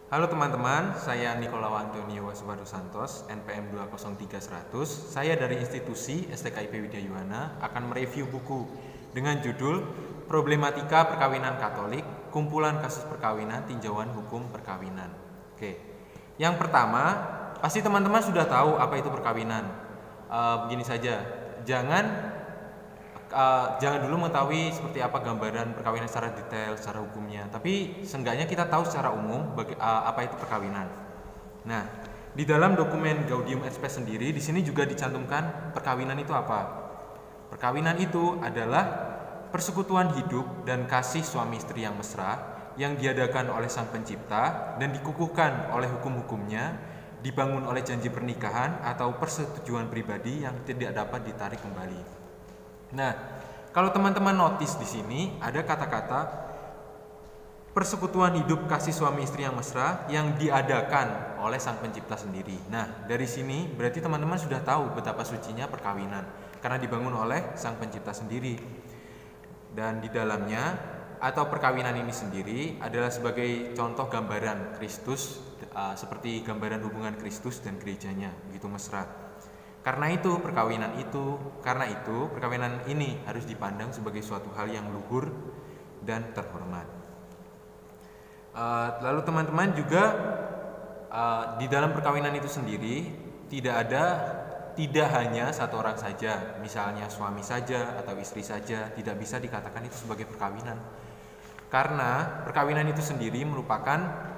Halo teman-teman, saya Nikolaw Antonio Waswado Santos, NPM 203-100. Saya dari institusi STKIP Widya Yuwana akan mereview buku dengan judul Problematika Perkawinan Katolik, Kumpulan Kasus Perkawinan, Tinjauan Hukum Perkawinan. Oke, yang pertama, pasti teman-teman sudah tahu apa itu perkawinan. Begini saja, jangan dulu mengetahui seperti apa gambaran perkawinan secara detail, secara hukumnya. Tapi seenggaknya kita tahu secara umum apa itu perkawinan. Nah, di dalam dokumen Gaudium et Spes sendiri, di sini juga dicantumkan perkawinan itu apa. Perkawinan itu adalah persekutuan hidup dan kasih suami istri yang mesra yang diadakan oleh Sang Pencipta dan dikukuhkan oleh hukum-hukumnya, dibangun oleh janji pernikahan atau persetujuan pribadi yang tidak dapat ditarik kembali. Nah, kalau teman-teman notice di sini ada kata-kata persekutuan hidup kasih suami istri yang mesra yang diadakan oleh Sang Pencipta sendiri. Nah, dari sini berarti teman-teman sudah tahu betapa sucinya perkawinan karena dibangun oleh Sang Pencipta sendiri. Dan di dalamnya atau perkawinan ini sendiri adalah sebagai contoh gambaran Kristus, seperti gambaran hubungan Kristus dan gerejanya, begitu mesra. Karena itu perkawinan ini harus dipandang sebagai suatu hal yang luhur dan terhormat. Lalu teman-teman juga di dalam perkawinan itu sendiri tidak hanya satu orang saja, misalnya suami saja atau istri saja, tidak bisa dikatakan itu sebagai perkawinan. Karena perkawinan itu sendiri merupakan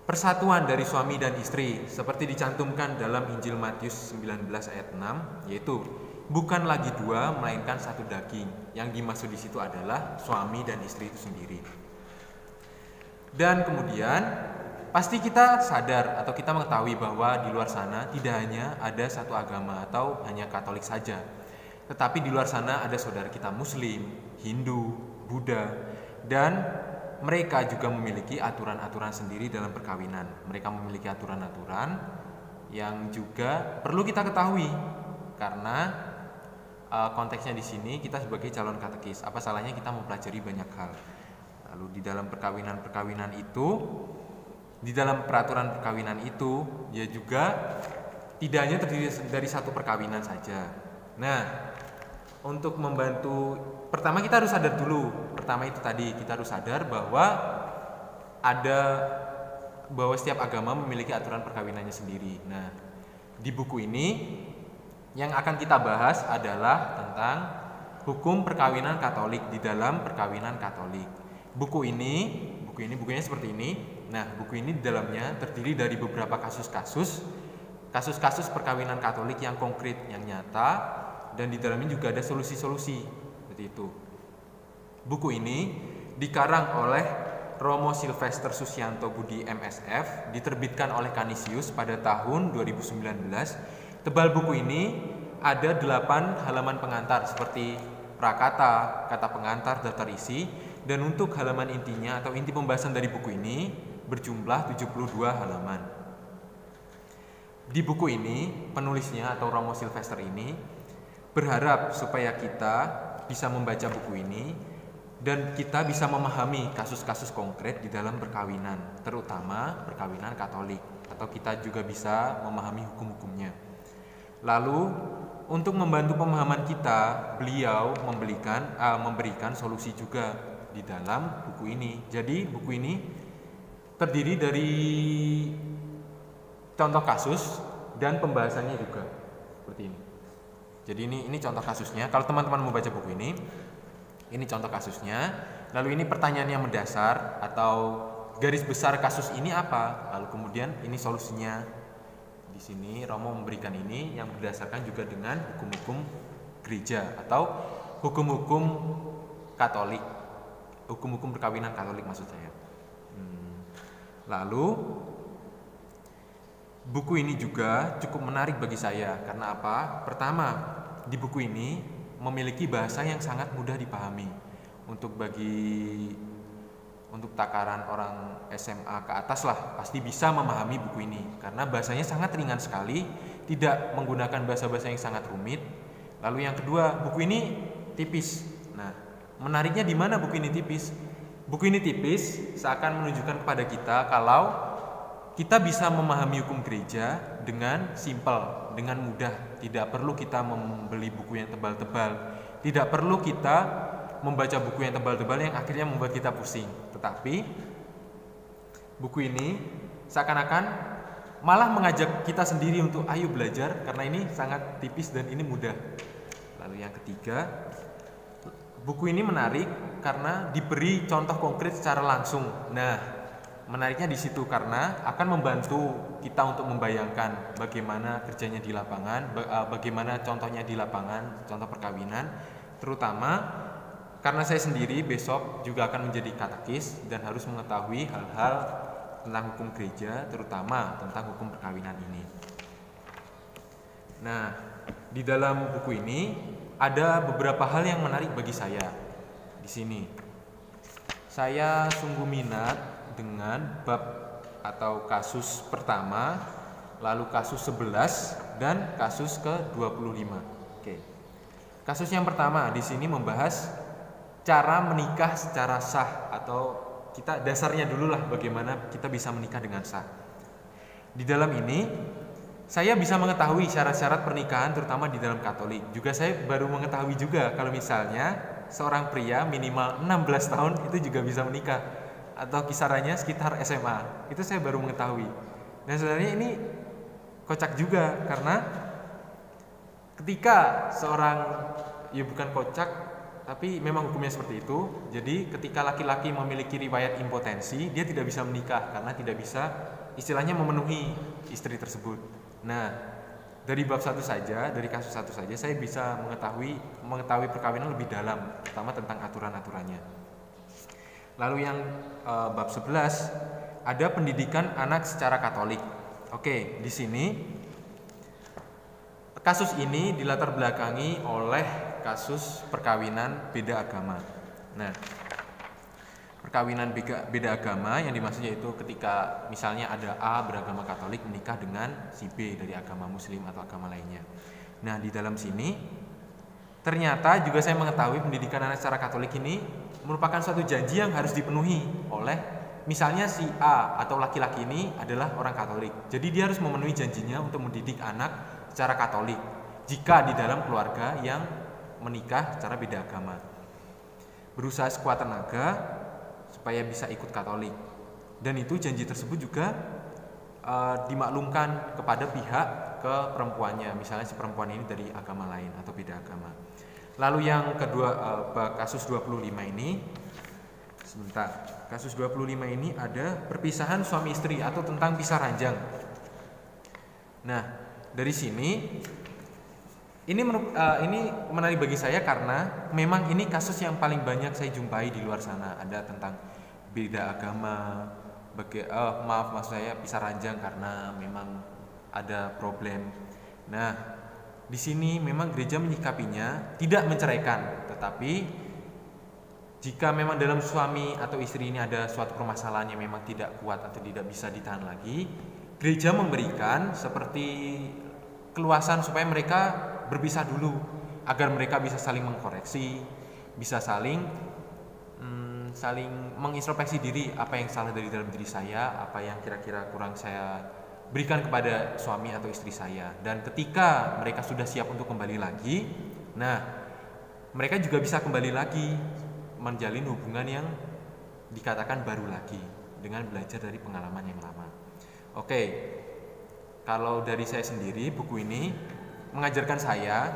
persatuan dari suami dan istri seperti dicantumkan dalam Injil Matius 19 ayat 6, yaitu bukan lagi dua melainkan satu daging. Yang dimaksud di situ adalah suami dan istri itu sendiri. Dan kemudian pasti kita sadar atau kita mengetahui bahwa di luar sana tidak hanya ada satu agama atau hanya Katolik saja. Tetapi di luar sana ada saudara kita Muslim, Hindu, Buddha, dan mereka juga memiliki aturan-aturan sendiri dalam perkawinan. Mereka memiliki aturan-aturan yang juga perlu kita ketahui karena konteksnya di sini kita sebagai calon katekis. Apa salahnya kita mempelajari banyak hal. Lalu di dalam perkawinan itu, di dalam peraturan perkawinan itu, ya juga tidak hanya terdiri dari satu perkawinan saja. Nah, untuk membantu, pertama kita harus sadar dulu. Pertama itu tadi kita harus sadar bahwa setiap agama memiliki aturan perkawinannya sendiri. Nah, di buku ini yang akan kita bahas adalah tentang hukum perkawinan Katolik di dalam perkawinan Katolik. Bukunya seperti ini. Nah, buku ini di dalamnya terdiri dari beberapa kasus-kasus perkawinan Katolik yang konkret, yang nyata, dan di dalamnya juga ada solusi-solusi seperti itu. Buku ini dikarang oleh Romo Silvester Susianto Budi MSF, diterbitkan oleh Canisius pada tahun 2019. Tebal buku ini ada 8 halaman pengantar seperti prakata, kata pengantar, daftar isi, dan untuk halaman intinya atau inti pembahasan dari buku ini berjumlah 72 halaman. Di buku ini penulisnya atau Romo Silvester ini berharap supaya kita bisa membaca buku ini dan kita bisa memahami kasus-kasus konkret di dalam perkawinan, terutama perkawinan Katolik, atau kita juga bisa memahami hukum-hukumnya. Lalu untuk membantu pemahaman kita, beliau memberikan solusi juga di dalam buku ini. Jadi buku ini terdiri dari contoh kasus dan pembahasannya juga seperti ini. Jadi ini contoh kasusnya. Kalau teman-teman mau baca buku ini contoh kasusnya. Lalu ini pertanyaan yang mendasar atau garis besar kasus ini apa? Lalu kemudian ini solusinya. Di sini Romo memberikan ini yang berdasarkan juga dengan hukum-hukum gereja atau hukum-hukum Katolik, hukum-hukum perkawinan Katolik maksud saya. Lalu buku ini juga cukup menarik bagi saya karena apa? Pertama, di buku ini memiliki bahasa yang sangat mudah dipahami untuk takaran orang SMA ke atas lah pasti bisa memahami buku ini karena bahasanya sangat ringan sekali, tidak menggunakan bahasa-bahasa yang sangat rumit. Lalu yang kedua, buku ini tipis. Nah, menariknya di mana buku ini tipis? Buku ini tipis, seakan menunjukkan kepada kita kalau kita bisa memahami hukum gereja dengan simpel, dengan mudah. Tidak perlu kita membeli buku yang tebal-tebal. Tidak perlu kita membaca buku yang tebal-tebal yang akhirnya membuat kita pusing. Tetapi buku ini seakan-akan malah mengajak kita sendiri untuk ayo belajar, karena ini sangat tipis dan ini mudah. Lalu yang ketiga, buku ini menarik karena diberi contoh konkret secara langsung. Nah, menariknya di situ karena akan membantu kita untuk membayangkan bagaimana kerjanya di lapangan, bagaimana contohnya di lapangan, contoh perkawinan, terutama karena saya sendiri besok juga akan menjadi katekis dan harus mengetahui hal-hal tentang hukum gereja, terutama tentang hukum perkawinan ini. Nah, di dalam buku ini ada beberapa hal yang menarik bagi saya. Di sini saya sungguh minat dengan bab atau kasus pertama, lalu kasus 11 dan kasus ke-25. Oke. Kasus yang pertama di sini membahas cara menikah secara sah, atau kita dasarnya dulu lah bagaimana kita bisa menikah dengan sah. Di dalam ini saya bisa mengetahui syarat-syarat pernikahan terutama di dalam Katolik. Juga saya baru mengetahui juga kalau misalnya seorang pria minimal 16 tahun itu juga bisa menikah, atau kisarannya sekitar SMA. Itu saya baru mengetahui. Dan sebenarnya ini kocak juga karena ketika seorang, ya bukan kocak, tapi memang hukumnya seperti itu. Jadi ketika laki-laki memiliki riwayat impotensi, dia tidak bisa menikah karena tidak bisa istilahnya memenuhi istri tersebut. Nah, dari bab satu saja, dari kasus satu saja saya bisa mengetahui perkawinan lebih dalam, terutama tentang aturan-aturannya. Lalu yang bab 11 ada pendidikan anak secara Katolik. Oke, di sini kasus ini dilatar belakangi oleh kasus perkawinan beda agama. Nah, perkawinan beda agama yang dimaksudnya itu ketika misalnya ada A beragama Katolik menikah dengan si B dari agama Muslim atau agama lainnya. Nah, di dalam sini ternyata juga saya mengetahui pendidikan anak secara Katolik ini merupakan suatu janji yang harus dipenuhi oleh misalnya si A atau laki-laki ini adalah orang Katolik. Jadi dia harus memenuhi janjinya untuk mendidik anak secara Katolik jika di dalam keluarga yang menikah secara beda agama. Berusaha sekuat tenaga supaya bisa ikut Katolik. Dan itu janji tersebut juga dimaklumkan kepada pihak ke perempuannya. Misalnya si perempuan ini dari agama lain atau beda agama. Lalu yang kedua, kasus 25 ini, sebentar. Kasus 25 ini ada perpisahan suami istri atau tentang pisah ranjang. Nah, dari sini ini menarik bagi saya karena memang ini kasus yang paling banyak saya jumpai di luar sana. Ada tentang beda agama, maksud saya pisah ranjang karena memang ada problem. Nah, di sini memang gereja menyikapinya tidak menceraikan, tetapi jika memang dalam suami atau istri ini ada suatu permasalahan yang memang tidak kuat atau tidak bisa ditahan lagi, gereja memberikan seperti keluasan supaya mereka berpisah dulu agar mereka bisa saling mengkoreksi, bisa saling mengintrospeksi diri, apa yang salah dari dalam diri saya, apa yang kira-kira kurang saya berikan kepada suami atau istri saya. Dan ketika mereka sudah siap untuk kembali lagi, nah mereka juga bisa kembali lagi menjalin hubungan yang dikatakan baru lagi dengan belajar dari pengalaman yang lama. Oke, kalau dari saya sendiri, buku ini mengajarkan saya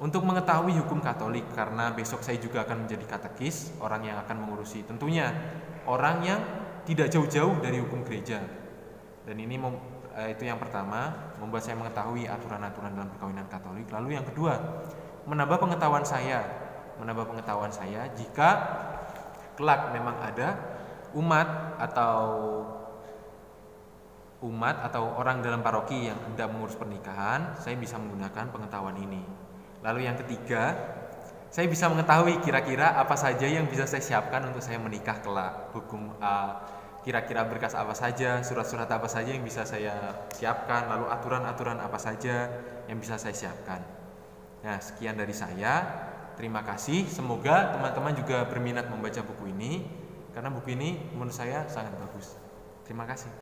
untuk mengetahui hukum Katolik, karena besok saya juga akan menjadi katekis, orang yang akan mengurusi tentunya orang yang tidak jauh-jauh dari hukum gereja. Dan ini itu yang pertama, membuat saya mengetahui aturan-aturan dalam perkawinan Katolik. Lalu yang kedua, menambah pengetahuan saya jika kelak memang ada umat atau orang dalam paroki yang hendak mengurus pernikahan, saya bisa menggunakan pengetahuan ini. Lalu yang ketiga, saya bisa mengetahui kira-kira apa saja yang bisa saya siapkan untuk saya menikah kelak. Kira-kira berkas apa saja, surat-surat apa saja yang bisa saya siapkan, lalu aturan-aturan apa saja yang bisa saya siapkan. Nah, sekian dari saya. Terima kasih. Semoga teman-teman juga berminat membaca buku ini. karena buku ini menurut saya sangat bagus. Terima kasih.